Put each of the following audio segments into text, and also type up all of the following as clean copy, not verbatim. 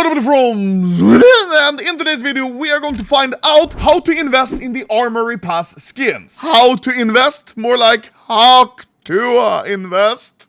Hello everybody from and in today's video we are going to find out how to invest in the Armory Pass skins. How to invest? More like how to invest.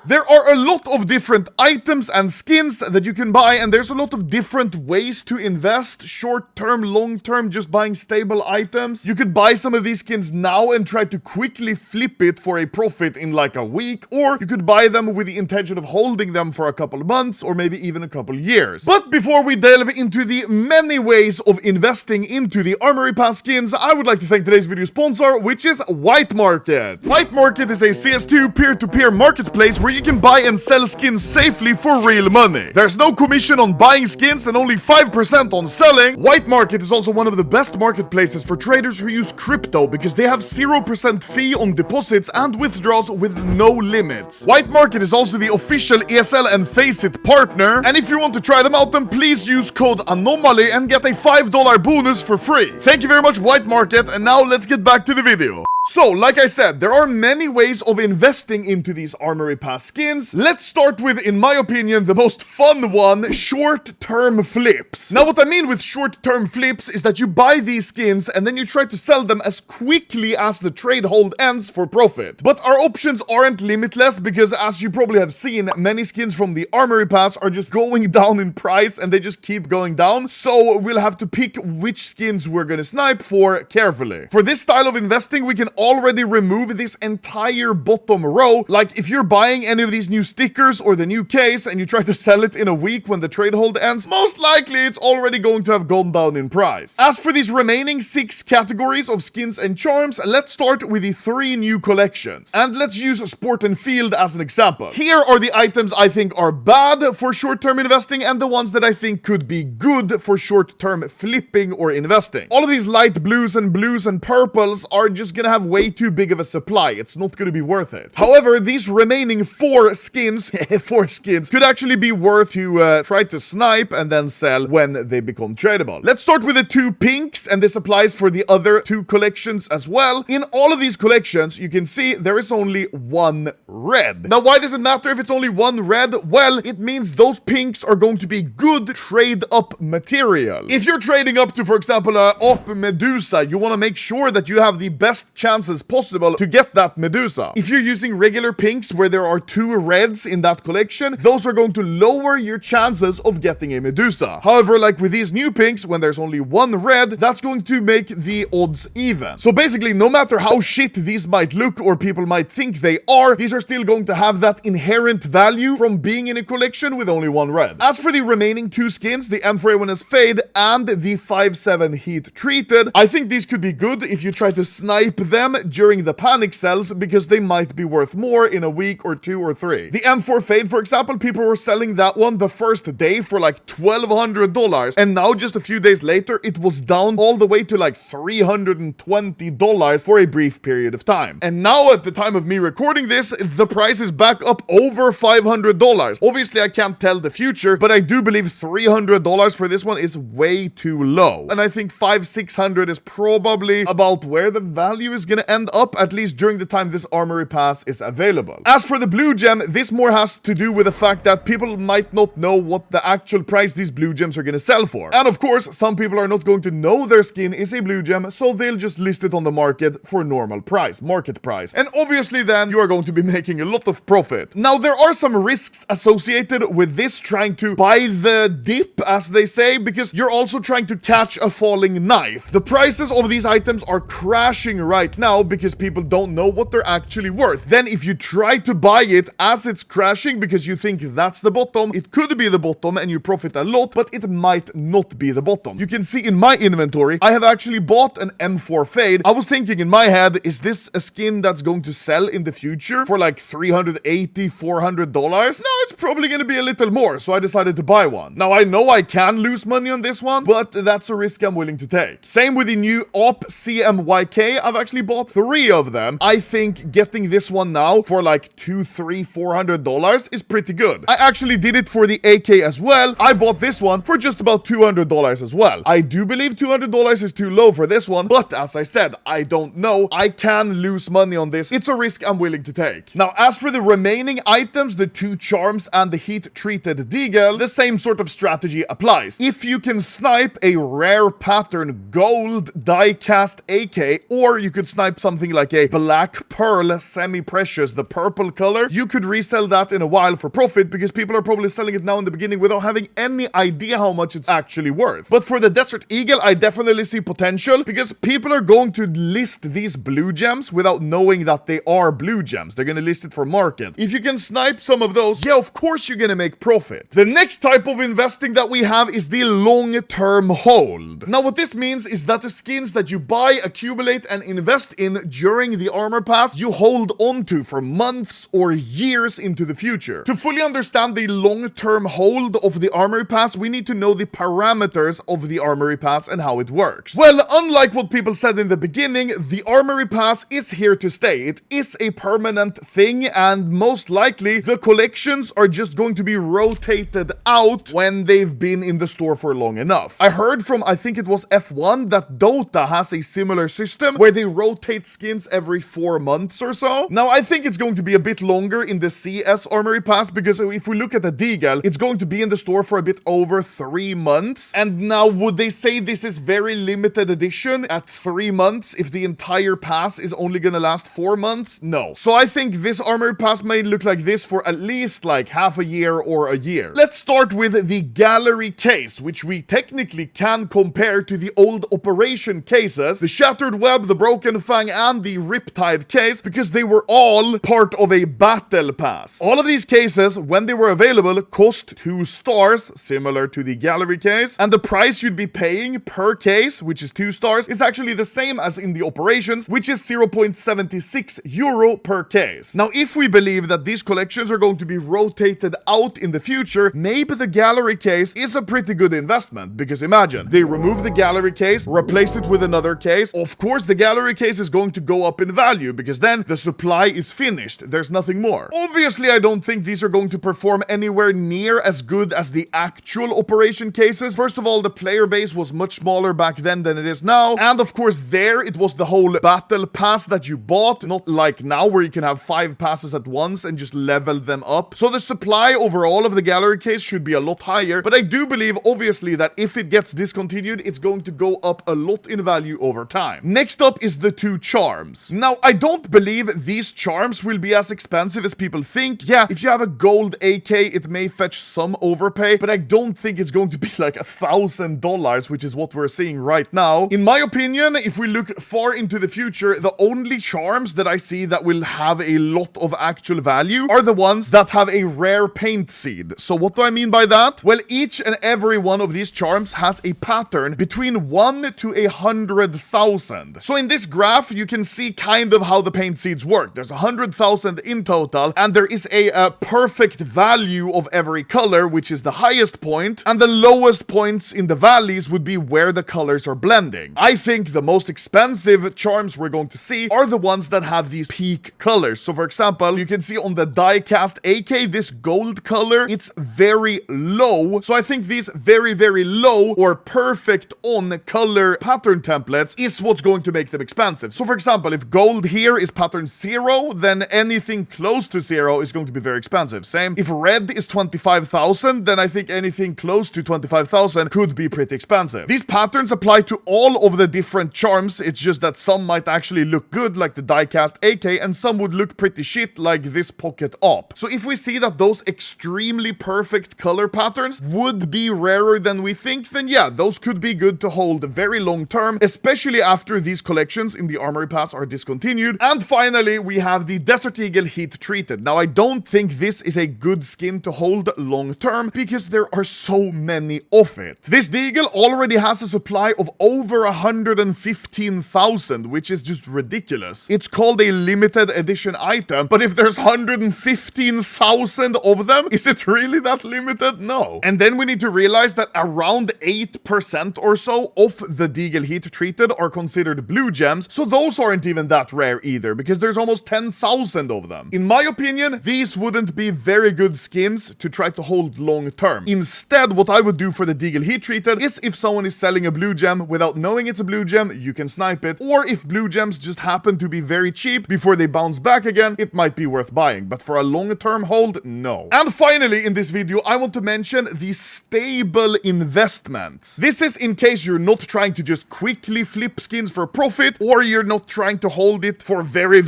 There are a lot of different items and skins that you can buy, and there's a lot of different ways to invest. Short-term, long-term, just buying stable items. You could buy some of these skins now and try to quickly flip it for a profit in like a week, or you could buy them with the intention of holding them for a couple of months or maybe even a couple of years. But before we delve into the many ways of investing into the Armory Pass skins, I would like to thank today's video sponsor, which is White Market. White Market is a CS2 peer-to-peer marketplace where you can buy and sell skins safely for real money. There's no commission on buying skins and only 5% on selling. White Market is also one of the best marketplaces for traders who use crypto because they have 0% fee on deposits and withdrawals with no limits. White Market is also the official ESL and Faceit partner, and if you want to try them out, then please use code ANOMALY and get a $5 bonus for free. Thank you very much, White Market, and now let's get back to the video. So, like I said, there are many ways of investing into these Armory Pass skins. Let's start with, in my opinion, the most fun one, short-term flips. Now, what I mean with short-term flips is that you buy these skins and then you try to sell them as quickly as the trade hold ends for profit. But our options aren't limitless because, as you probably have seen, many skins from the Armory Pass are just going down in price and they just keep going down. So, we'll have to pick which skins we're gonna snipe for carefully. For this style of investing, we can already remove this entire bottom row. Like if you're buying any of these new stickers or the new case and you try to sell it in a week when the trade hold ends, most likely it's already going to have gone down in price. As for these remaining 6 categories of skins and charms, let's start with the 3 new collections. And let's use Sport and Field as an example. Here are the items I think are bad for short-term investing and the ones that I think could be good for short-term flipping or investing. All of these light blues and purples are just gonna have way too big of a supply. It's not going to be worth it. However, these remaining 4 skins, 4 skins, could actually be worth to try to snipe and then sell when they become tradable. Let's start with the 2 pinks, and this applies for the other 2 collections as well. In all of these collections, you can see there is only 1 red. Now, why does it matter if it's only 1 red? Well, it means those pinks are going to be good trade-up material. If you're trading up to, for example, a Op Medusa, you want to make sure that you have the best chances possible to get that Medusa. If you're using regular pinks where there are 2 reds in that collection, those are going to lower your chances of getting a Medusa. However, like with these new pinks, when there's only 1 red, that's going to make the odds even. So basically, no matter how shit these might look or people might think they are, these are still going to have that inherent value from being in a collection with only 1 red. As for the remaining 2 skins, the M4A1S Fade and the 5-7 Heat Treated, I think these could be good if you try to snipe them during the panic sells because they might be worth more in a week or 2 or 3. The M4 Fade, for example, people were selling that one the first day for like $1,200, and now just a few days later it was down all the way to like $320 for a brief period of time. And now at the time of me recording this, the price is back up over $500. Obviously I can't tell the future, but I do believe $300 for this one is way too low. And I think $500-600 is probably about where the value is gonna end up, at least during the time this Armory Pass is available. As for the blue gem, this more has to do with the fact that people might not know what the actual price these blue gems are gonna sell for. And of course, some people are not going to know their skin is a blue gem, so they'll just list it on the market for normal price, market price. And obviously then you are going to be making a lot of profit. Now, there are some risks associated with this trying to buy the dip, as they say, because you're also trying to catch a falling knife. The prices of these items are crashing right now because people don't know what they're actually worth. Then if you try to buy it as it's crashing because you think that's the bottom, it could be the bottom and you profit a lot, but it might not be the bottom. You can see in my inventory, I have actually bought an M4 Fade. I was thinking in my head, is this a skin that's going to sell in the future for like $380-400? No, it's probably going to be a little more, so I decided to buy one. Now, I know I can lose money on this one, but that's a risk I'm willing to take. Same with the new Op CMYK. I've actually bought 3 of them, I think getting this one now for like $200, $300, $400 is pretty good. I actually did it for the AK as well. I bought this one for just about $200 as well. I do believe $200 is too low for this one, but as I said, I don't know. I can lose money on this. It's a risk I'm willing to take. Now, as for the remaining items, the 2 charms and the heat-treated deagle, the same sort of strategy applies. If you can snipe a rare pattern gold die-cast AK, or you could snipe something like a black pearl semi-precious, the purple color, you could resell that in a while for profit because people are probably selling it now in the beginning without having any idea how much it's actually worth. But for the Desert Eagle, I definitely see potential because people are going to list these blue gems without knowing that they are blue gems. They're going to list it for market. If you can snipe some of those, yeah, of course you're going to make profit. The next type of investing that we have is the long-term hold. Now, what this means is that the skins that you buy, accumulate, and invest in during the armor pass, you hold on to for months or years into the future. To fully understand the long-term hold of the armory pass, we need to know the parameters of the armory pass and how it works. Well, unlike what people said in the beginning, the armory pass is here to stay. It is a permanent thing, and most likely the collections are just going to be rotated out when they've been in the store for long enough. I heard from, I think it was F1, that Dota has a similar system where they rotate skins every 4 months or so. Now, I think it's going to be a bit longer in the CS armory pass because if we look at the deagle, it's going to be in the store for a bit over 3 months. And now, would they say this is very limited edition at 3 months if the entire pass is only gonna last 4 months? No. So I think this armory pass may look like this for at least like half a year or a year. Let's start with the gallery case, which we technically can compare to the old operation cases, the Shattered Web, the Broken Fang, and the Riptide case, because they were all part of a battle pass. All of these cases, when they were available, cost 2 stars, similar to the gallery case, and the price you'd be paying per case, which is 2 stars, is actually the same as in the operations, which is 0.76 euro per case. Now, if we believe that these collections are going to be rotated out in the future, maybe the gallery case is a pretty good investment, because imagine, they remove the gallery case, replace it with another case. Of course, the gallery case is going to go up in value, because then the supply is finished. There's nothing more. Obviously, I don't think these are going to perform anywhere near as good as the actual operation cases. First of all, the player base was much smaller back then than it is now, and of course there it was the whole battle pass that you bought, not like now where you can have 5 passes at once and just level them up. So the supply overall of the gallery case should be a lot higher, but I do believe obviously that if it gets discontinued, it's going to go up a lot in value over time. Next up is the 2 charms. Now, I don't believe these charms will be as expensive as people think. Yeah, if you have a gold AK, it may fetch some overpay, but I don't think it's going to be like $1,000, which is what we're seeing right now. In my opinion, if we look far into the future, the only charms that I see that will have a lot of actual value are the ones that have a rare paint seed. So what do I mean by that? Well, each and every one of these charms has a pattern between 1 to 100,000. So in this graph, you can see kind of how the paint seeds work. There's 100,000 in total, and there is a perfect value of every color, which is the highest point, and the lowest points in the valleys would be where the colors are blending. I think the most expensive charms we're going to see are the ones that have these peak colors. So for example, you can see on the die-cast AK, this gold color, it's very low. So I think these very, very low or perfect on color pattern templates is what's going to make them expensive. So for example, if gold here is pattern 0, then anything close to 0 is going to be very expensive. Same, if red is 25,000, then I think anything close to 25,000 could be pretty expensive. These patterns apply to all of the different charms. It's just that some might actually look good, like the die-cast AK, and some would look pretty shit, like this pocket op. So if we see that those extremely perfect color patterns would be rarer than we think, then yeah, those could be good to hold very long term, especially after these collections in the Armory Pass are discontinued. And finally, we have the Desert Eagle Heat Treated. Now, I don't think this is a good skin to hold long term because there are so many of it. This deagle already has a supply of over 115,000, which is just ridiculous. It's called a limited edition item, but if there's 115,000 of them, is it really that limited? No. And then we need to realize that around 8% or so of the deagle heat treated are considered blue gems, So those aren't even that rare either, because there's almost 10,000 of them. In my opinion, these wouldn't be very good skins to try to hold long term. Instead, what I would do for the Deagle Heat Treated is if someone is selling a blue gem without knowing it's a blue gem, you can snipe it. Or if blue gems just happen to be very cheap before they bounce back again, it might be worth buying. But for a long-term hold, no. And finally, in this video, I want to mention the stable investments. This is in case you're not trying to just quickly flip skins for profit, or you're not trying to hold it for very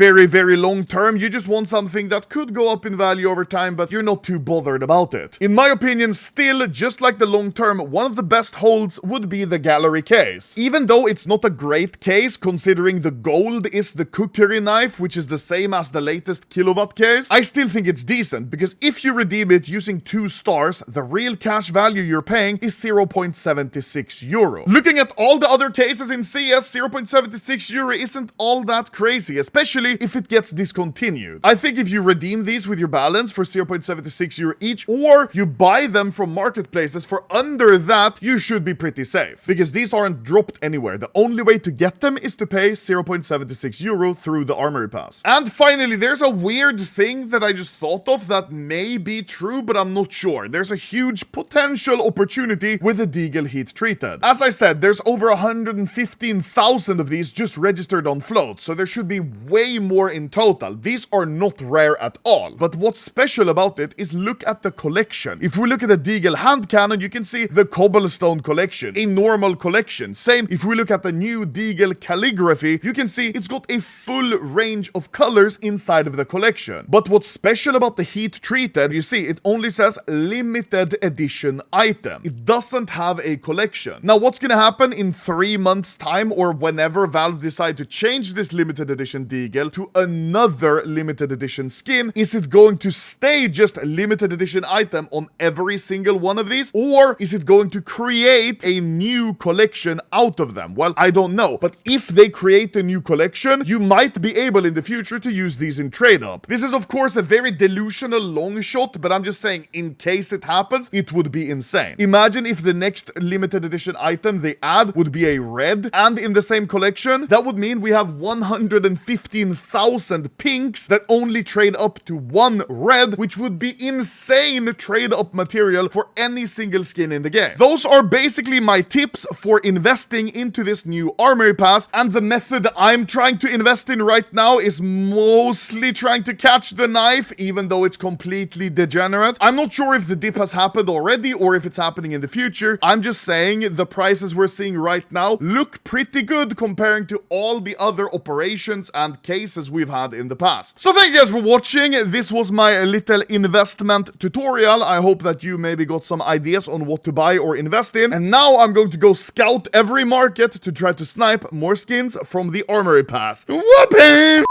long term. You just want something that could go up in value over time, but you're not too bothered about it. In my opinion, still, just like the long term, one of the best holds would be the gallery case. Even though it's not a great case, considering the gold is the cookery knife, which is the same as the latest kilowatt case, I still think it's decent, because if you redeem it using 2 stars, the real cash value you're paying is 0.76 euro. Looking at all the other cases in CS, 0.76 euro isn't all that crazy, especially if it gets discontinued. I think if you redeem these with your balance for 0.76 euro each, or you buy them from marketplaces for under that, you should be pretty safe, because these aren't dropped anywhere. The only way to get them is to pay 0.76 euro through the Armory Pass. And finally, there's a weird thing that I just thought of that may be true, but I'm not sure. There's a huge potential opportunity with the Deagle Heat Treated. As I said, there's over 115,000 of these just registered on float, so there should be way more in total. These are not rare at all. But what's special about it is look at the collection. If we look at the Deagle hand cannon, you can see the cobblestone collection, a normal collection. Same if we look at the new Deagle calligraphy, you can see it's got a full range of colors inside of the collection. But what's special about the Heat Treated, you see, it only says limited edition item. It doesn't have a collection. Now, what's gonna happen in 3 months time, or whenever Valve decide to change this limited edition Deagle to another limited edition skin? Is it going to stay just a limited edition item on every single one of these, or is it going to create a new collection out of them? Well, I don't know, but if they create a new collection, you might be able in the future to use these in trade up. This is of course a very delusional long shot, but I'm just saying, in case it happens, it would be insane. Imagine if the next limited edition item they add would be a red, and in the same collection, that would mean we have 115,000 pinks that only trade up to 1 red, which would be insane trade up material for any single skin in the game. Those are basically my tips for investing into this new Armory Pass, and the method I'm trying to invest in right now is mostly trying to catch the knife, even though it's completely degenerate. I'm not sure if the dip has happened already or if it's happening in the future. I'm just saying the prices we're seeing right now look pretty good comparing to all the other operations and cases we've had in the past. So thank you guys for watching. This was my little investment tutorial. I hope that you maybe got some ideas on what to buy or invest in. And now I'm going to go scout every market to try to snipe more skins from the Armory Pass. Whoopee!